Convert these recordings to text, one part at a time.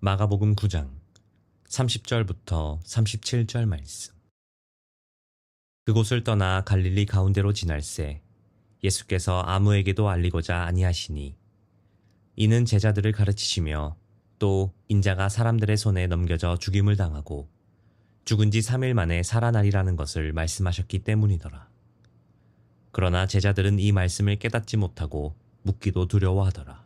마가복음 9장 30절부터 37절 말씀. 그곳을 떠나 갈릴리 가운데로 지날새 예수께서 아무에게도 알리고자 아니하시니 이는 제자들을 가르치시며 또 인자가 사람들의 손에 넘겨져 죽임을 당하고 죽은 지 3일 만에 살아나리라는 것을 말씀하셨기 때문이더라. 그러나 제자들은 이 말씀을 깨닫지 못하고 묻기도 두려워하더라.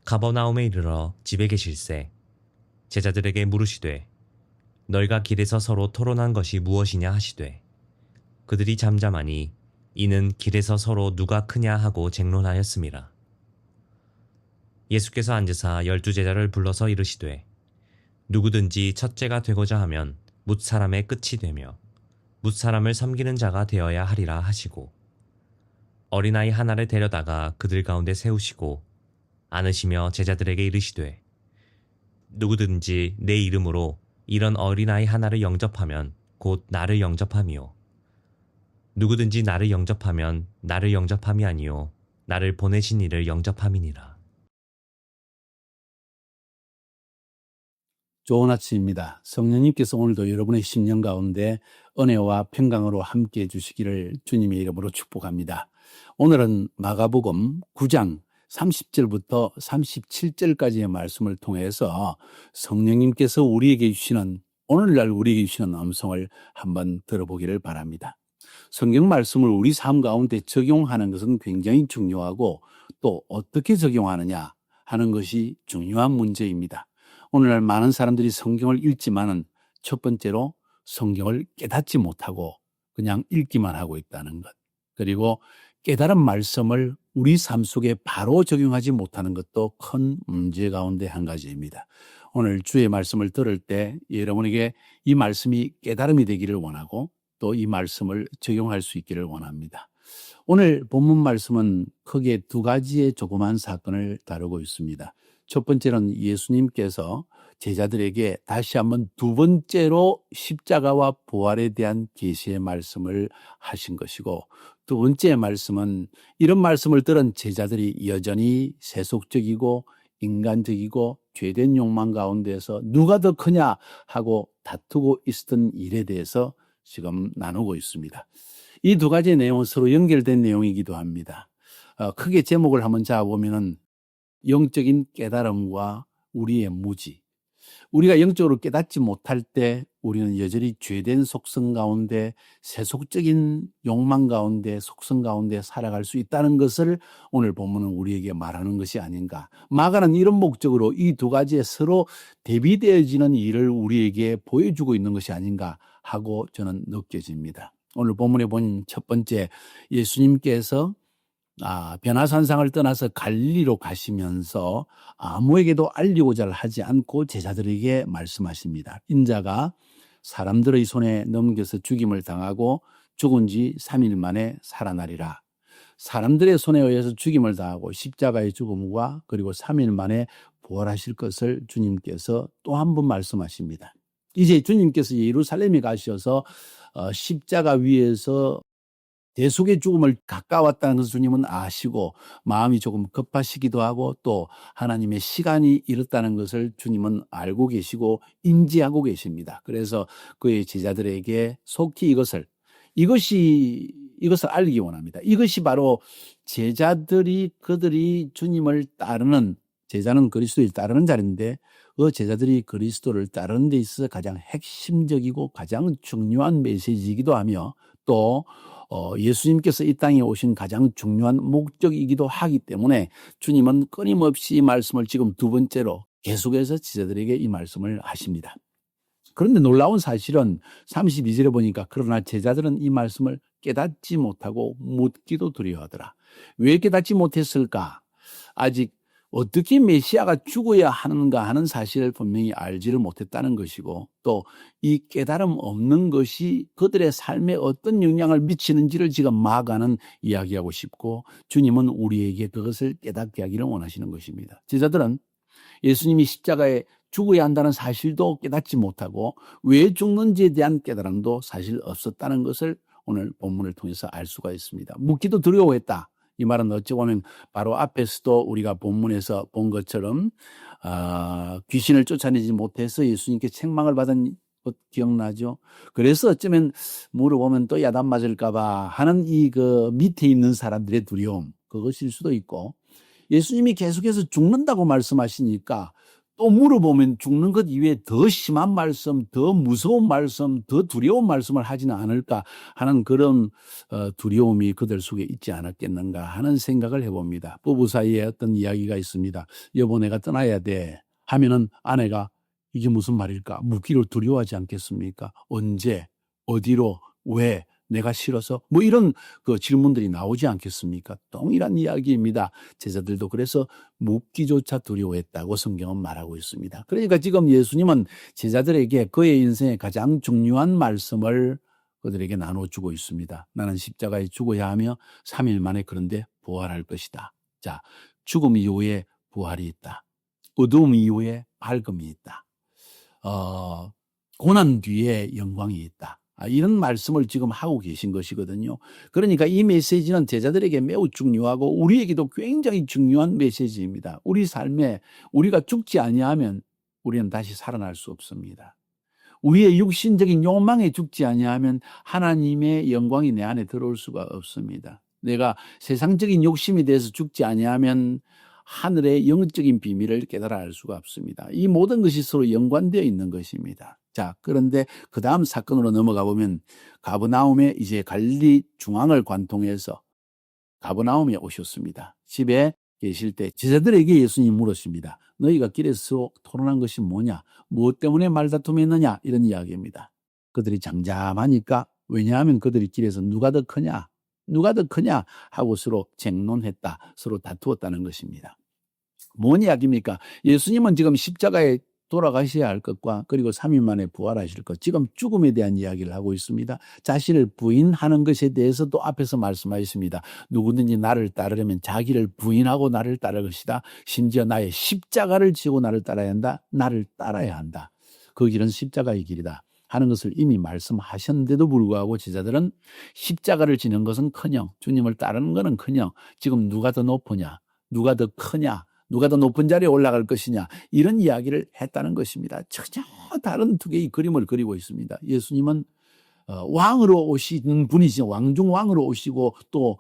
가버나움에 이르러 집에 계실새 제자들에게 물으시되 너희가 길에서 서로 토론한 것이 무엇이냐 하시되 그들이 잠잠하니 이는 길에서 서로 누가 크냐 하고 쟁론하였음이라. 예수께서 앉으사 12제자를 불러서 이르시되 누구든지 첫째가 되고자 하면 뭇 사람의 끝이 되며 뭇 사람을 섬기는 자가 되어야 하리라 하시고 어린아이 하나를 데려다가 그들 가운데 세우시고 안으시며 제자들에게 이르시되 누구든지 내 이름으로 이런 어린아이 하나를 영접하면 곧 나를 영접함이요 누구든지 나를 영접하면 나를 영접함이 아니요 나를 보내신 이를 영접함이니라. 좋은 아침입니다. 성령님께서 오늘도 여러분의 심령 가운데 은혜와 평강으로 함께해 주시기를 주님의 이름으로 축복합니다. 오늘은 마가복음 9장 30절부터 37절까지의 말씀을 통해서 성령님께서 우리에게 주시는, 오늘날 우리에게 주시는 음성을 한번 들어보기를 바랍니다. 성경 말씀을 우리 삶 가운데 적용하는 것은 굉장히 중요하고 또 어떻게 적용하느냐 하는 것이 중요한 문제입니다. 오늘날 많은 사람들이 성경을 읽지만은 첫 번째로 성경을 깨닫지 못하고 그냥 읽기만 하고 있다는 것. 그리고 깨달은 말씀을 우리 삶 속에 바로 적용하지 못하는 것도 큰 문제 가운데 한 가지입니다. 오늘 주의 말씀을 들을 때 여러분에게 이 말씀이 깨달음이 되기를 원하고 또 이 말씀을 적용할 수 있기를 원합니다. 오늘 본문 말씀은 크게 두 가지의 조그만 사건을 다루고 있습니다. 첫 번째는 예수님께서 제자들에게 다시 한번 두 번째로 십자가와 부활에 대한 계시의 말씀을 하신 것이고, 두 번째 말씀은 이런 말씀을 들은 제자들이 여전히 세속적이고 인간적이고 죄된 욕망 가운데서 누가 더 크냐 하고 다투고 있었던 일에 대해서 지금 나누고 있습니다. 이 두 가지 내용은 서로 연결된 내용이기도 합니다. 크게 제목을 한번 잡아보면은 영적인 깨달음과 우리의 무지. 우리가 영적으로 깨닫지 못할 때 우리는 여전히 죄된 속성 가운데 세속적인 욕망 가운데 속성 가운데 살아갈 수 있다는 것을 오늘 본문은 우리에게 말하는 것이 아닌가. 마가는 이런 목적으로 이 두 가지에 서로 대비되어지는 일을 우리에게 보여주고 있는 것이 아닌가 하고 저는 느껴집니다. 오늘 본문에 본 첫 번째, 예수님께서 변화산상을 떠나서 갈릴리로 가시면서 아무에게도 알리고자 하지 않고 제자들에게 말씀하십니다. 인자가 사람들의 손에 넘겨서 죽임을 당하고 죽은 지 3일 만에 살아나리라. 사람들의 손에 의해서 죽임을 당하고 십자가의 죽음과 그리고 3일 만에 부활하실 것을 주님께서 또 한 번 말씀하십니다. 이제 주님께서 예루살렘에 가셔서 십자가 위에서 대속의 죽음을 가까웠다는 것을 주님은 아시고 마음이 조금 급하시기도 하고 또 하나님의 시간이 이렇다는 것을 주님은 알고 계시고 인지하고 계십니다. 그래서 그의 제자들에게 속히 이것을 알기 원합니다. 이것이 바로 그들이 주님을 따르는, 제자는 그리스도를 따르는 자리인데 그 제자들이 그리스도를 따르는 데 있어서 가장 핵심적이고 가장 중요한 메시지이기도 하며 또 예수님께서 이 땅에 오신 가장 중요한 목적이기도 하기 때문에 주님은 끊임없이 이 말씀을 지금 두 번째로 계속해서 제자들에게 이 말씀을 하십니다. 그런데 놀라운 사실은 32절에 보니까 그러나 제자들은 이 말씀을 깨닫지 못하고 묻기도 두려워하더라. 왜 깨닫지 못했을까? 아직 어떻게 메시아가 죽어야 하는가 하는 사실을 분명히 알지를 못했다는 것이고 또 이 깨달음 없는 것이 그들의 삶에 어떤 영향을 미치는지를 지금 마가는 이야기하고 싶고 주님은 우리에게 그것을 깨닫게 하기를 원하시는 것입니다. 제자들은 예수님이 십자가에 죽어야 한다는 사실도 깨닫지 못하고 왜 죽는지에 대한 깨달음도 사실 없었다는 것을 오늘 본문을 통해서 알 수가 있습니다. 묻기도 두려워했다. 이 말은 어찌 보면 바로 앞에서도 우리가 본문에서 본 것처럼 귀신을 쫓아내지 못해서 예수님께 책망을 받은 것 기억나죠? 그래서 어쩌면 물어보면 또 야단 맞을까 봐 하는 그 밑에 있는 사람들의 두려움, 그것일 수도 있고, 예수님이 계속해서 죽는다고 말씀하시니까 또 물어보면 죽는 것 이외에 더 심한 말씀, 더 무서운 말씀, 더 두려운 말씀을 하지는 않을까 하는 그런 두려움이 그들 속에 있지 않았겠는가 하는 생각을 해봅니다. 부부 사이에 어떤 이야기가 있습니다. 여보, 내가 떠나야 돼 하면은 아내가 이게 무슨 말일까? 묻기를 두려워하지 않겠습니까? 언제, 어디로, 왜, 내가 싫어서? 뭐 이런 그 질문들이 나오지 않겠습니까? 동일한 이야기입니다. 제자들도 그래서 묻기조차 두려워했다고 성경은 말하고 있습니다. 그러니까 지금 예수님은 제자들에게 그의 인생의 가장 중요한 말씀을 그들에게 나눠주고 있습니다. 나는 십자가에 죽어야 하며 3일 만에 그런데 부활할 것이다. 자, 죽음 이후에 부활이 있다. 어두움 이후에 밝음이 있다. 고난 뒤에 영광이 있다. 이런 말씀을 지금 하고 계신 것이거든요. 그러니까 이 메시지는 제자들에게 매우 중요하고 우리에게도 굉장히 중요한 메시지입니다. 우리 삶에 우리가 죽지 아니하면 우리는 다시 살아날 수 없습니다. 우리의 육신적인 욕망에 죽지 아니하면 하나님의 영광이 내 안에 들어올 수가 없습니다. 내가 세상적인 욕심에 대해서 죽지 아니하면 하늘의 영적인 비밀을 깨달아 알 수가 없습니다. 이 모든 것이 서로 연관되어 있는 것입니다. 자, 그런데 그 다음 사건으로 넘어가 보면 가버나움에 이제 갈릴리 중앙을 관통해서 가버나움에 오셨습니다. 집에 계실 때 제자들에게 예수님이 물으십니다. 너희가 길에서 토론한 것이 뭐냐? 무엇 때문에 말다툼했느냐? 이런 이야기입니다. 그들이 잠잠하니까, 왜냐하면 그들이 길에서 누가 더 크냐? 누가 더 크냐? 하고 서로 쟁론했다. 서로 다투었다는 것입니다. 뭔 이야기입니까? 예수님은 지금 십자가에 돌아가셔야 할 것과 그리고 3일 만에 부활하실 것, 지금 죽음에 대한 이야기를 하고 있습니다. 자신을 부인하는 것에 대해서도 앞에서 말씀하셨습니다. 누구든지 나를 따르려면 자기를 부인하고 나를 따를 것이다. 심지어 나의 십자가를 지고 나를 따라야 한다. 나를 따라야 한다. 그 길은 십자가의 길이다 하는 것을 이미 말씀하셨는데도 불구하고 제자들은 십자가를 지는 것은커녕 주님을 따르는 것은커녕 지금 누가 더 높으냐, 누가 더 크냐, 누가 더 높은 자리에 올라갈 것이냐, 이런 이야기를 했다는 것입니다. 전혀 다른 두 개의 그림을 그리고 있습니다. 예수님은 왕으로 오신 분이시죠. 왕중왕으로 오시고 또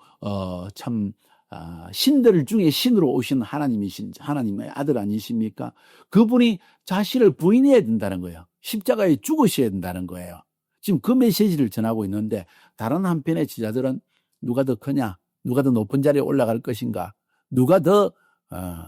신들 중에 신으로 오신 하나님의 아들 아니십니까? 그분이 자신을 부인해야 된다는 거예요. 십자가에 죽으셔야 된다는 거예요. 지금 그 메시지를 전하고 있는데 다른 한편의 제자들은 누가 더 크냐, 누가 더 높은 자리에 올라갈 것인가, 누가 더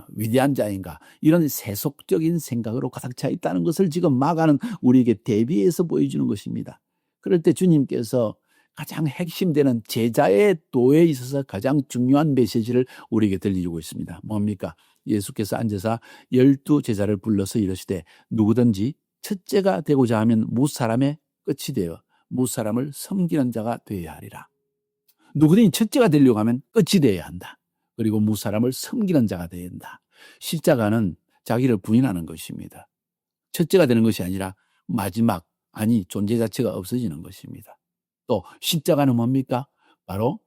위대한 자인가, 이런 세속적인 생각으로 가득 차 있다는 것을 지금 마가는 우리에게 대비해서 보여주는 것입니다. 그럴 때 주님께서 가장 핵심되는 제자의 도에 있어서 가장 중요한 메시지를 우리에게 들려주고 있습니다. 뭡니까? 예수께서 앉아서 12제자를 불러서 이르시되 누구든지 첫째가 되고자 하면 무사람의 끝이 되어 무사람을 섬기는 자가 되어야 하리라. 누구든지 첫째가 되려고 하면 끝이 되어야 한다. 그리고 무사람을 섬기는 자가 되어야 한다. 십자가는 자기를 부인하는 것입니다. 첫째가 되는 것이 아니라 마지막, 존재 자체가 없어지는 것입니다. 또 십자가는 뭡니까? 바로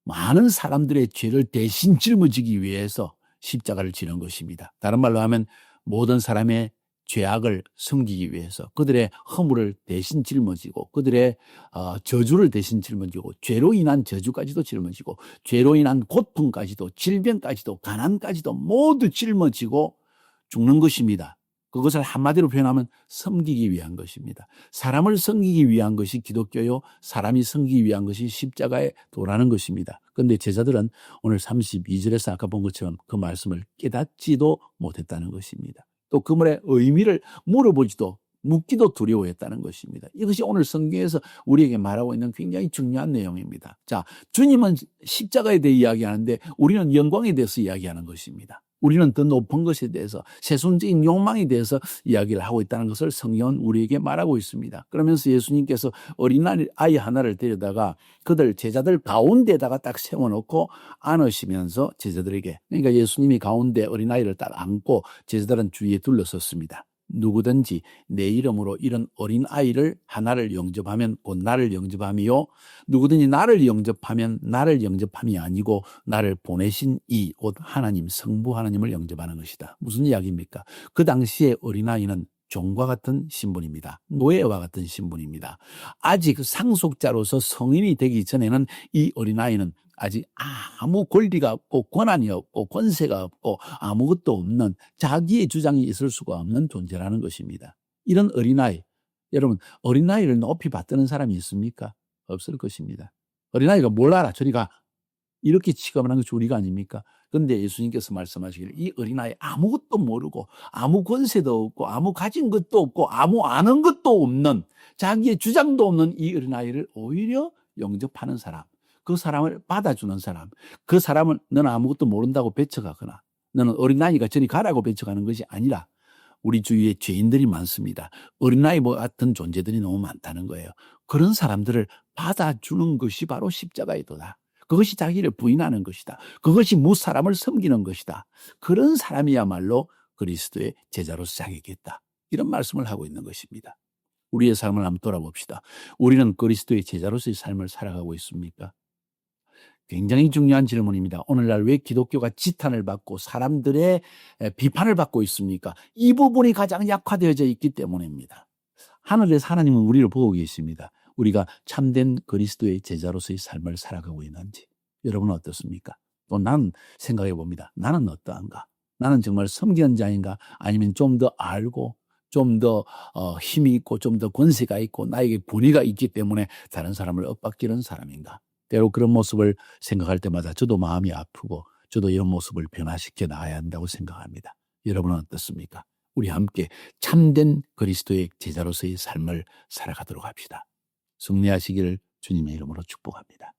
많은 사람들의 죄를 대신 짊어지기 위해서 십자가를 지는 것입니다. 다른 말로 하면 모든 사람의 죄악을 숨기기 위해서 그들의 허물을 대신 짊어지고 그들의 저주를 대신 짊어지고 죄로 인한 저주까지도 짊어지고 죄로 인한 고통까지도 질병까지도 가난까지도 모두 짊어지고 죽는 것입니다. 그것을 한마디로 표현하면 섬기기 위한 것입니다. 사람을 섬기기 위한 것이 기독교요, 사람이 섬기기 위한 것이 십자가에 도라는 것입니다. 그런데 제자들은 오늘 32절에서 아까 본 것처럼 그 말씀을 깨닫지도 못했다는 것입니다. 또 그 말의 의미를 묻기도 두려워했다는 것입니다. 이것이 오늘 성경에서 우리에게 말하고 있는 굉장히 중요한 내용입니다. 자, 주님은 십자가에 대해 이야기하는데 우리는 영광에 대해서 이야기하는 것입니다. 우리는 더 높은 것에 대해서, 세속적인 욕망에 대해서 이야기를 하고 있다는 것을 성경은 우리에게 말하고 있습니다. 그러면서 예수님께서 어린아이 하나를 데려다가 그들 제자들 가운데다가 딱 세워놓고 안으시면서 제자들에게, 그러니까 예수님이 가운데 어린아이를 딱 안고 제자들은 주위에 둘러섰습니다. 누구든지 내 이름으로 이런 어린아이를 하나를 영접하면 곧 나를 영접함이요. 누구든지 나를 영접하면 나를 영접함이 아니고 나를 보내신 이 곧 하나님 성부 하나님을 영접하는 것이다. 무슨 이야기입니까? 그 당시에 어린아이는 종과 같은 신분입니다. 노예와 같은 신분입니다. 아직 상속자로서 성인이 되기 전에는 이 어린아이는 아직 아무 권리가 없고 권한이 없고 권세가 없고 아무것도 없는, 자기의 주장이 있을 수가 없는 존재라는 것입니다. 이런 어린아이, 여러분 어린아이를 높이 받드는 사람이 있습니까? 없을 것입니다. 어린아이가 뭘 알아? 저리가, 이렇게 취급하는 것이 우리가 아닙니까? 그런데 예수님께서 말씀하시기를 이 어린아이 아무것도 모르고 아무 권세도 없고 아무 가진 것도 없고 아무 아는 것도 없는, 자기의 주장도 없는 이 어린아이를 오히려 영접하는 사람, 그 사람을 받아주는 사람, 그 사람을 너는 아무것도 모른다고 배척하거나 너는 어린아이가 저리 가라고 배척하는 것이 아니라, 우리 주위에 죄인들이 많습니다. 어린아이 같은 존재들이 너무 많다는 거예요. 그런 사람들을 받아주는 것이 바로 십자가의 도다. 그것이 자기를 부인하는 것이다. 그것이 무사람을 섬기는 것이다. 그런 사람이야말로 그리스도의 제자로서 자격있다. 이런 말씀을 하고 있는 것입니다. 우리의 삶을 한번 돌아봅시다. 우리는 그리스도의 제자로서의 삶을 살아가고 있습니까? 굉장히 중요한 질문입니다. 오늘날 왜 기독교가 지탄을 받고 사람들의 비판을 받고 있습니까? 이 부분이 가장 약화되어져 있기 때문입니다. 하늘에서 하나님은 우리를 보고 계십니다. 우리가 참된 그리스도의 제자로서의 삶을 살아가고 있는지. 여러분은 어떻습니까? 또 나는 생각해 봅니다. 나는 어떠한가? 나는 정말 섬기는 자인가? 아니면 좀 더 알고 좀 더 힘이 있고 좀 더 권세가 있고 나에게 권위가 있기 때문에 다른 사람을 엇박지는 사람인가? 때로 그런 모습을 생각할 때마다 저도 마음이 아프고 저도 이런 모습을 변화시켜 나가야 한다고 생각합니다. 여러분은 어떻습니까? 우리 함께 참된 그리스도의 제자로서의 삶을 살아가도록 합시다. 승리하시기를 주님의 이름으로 축복합니다.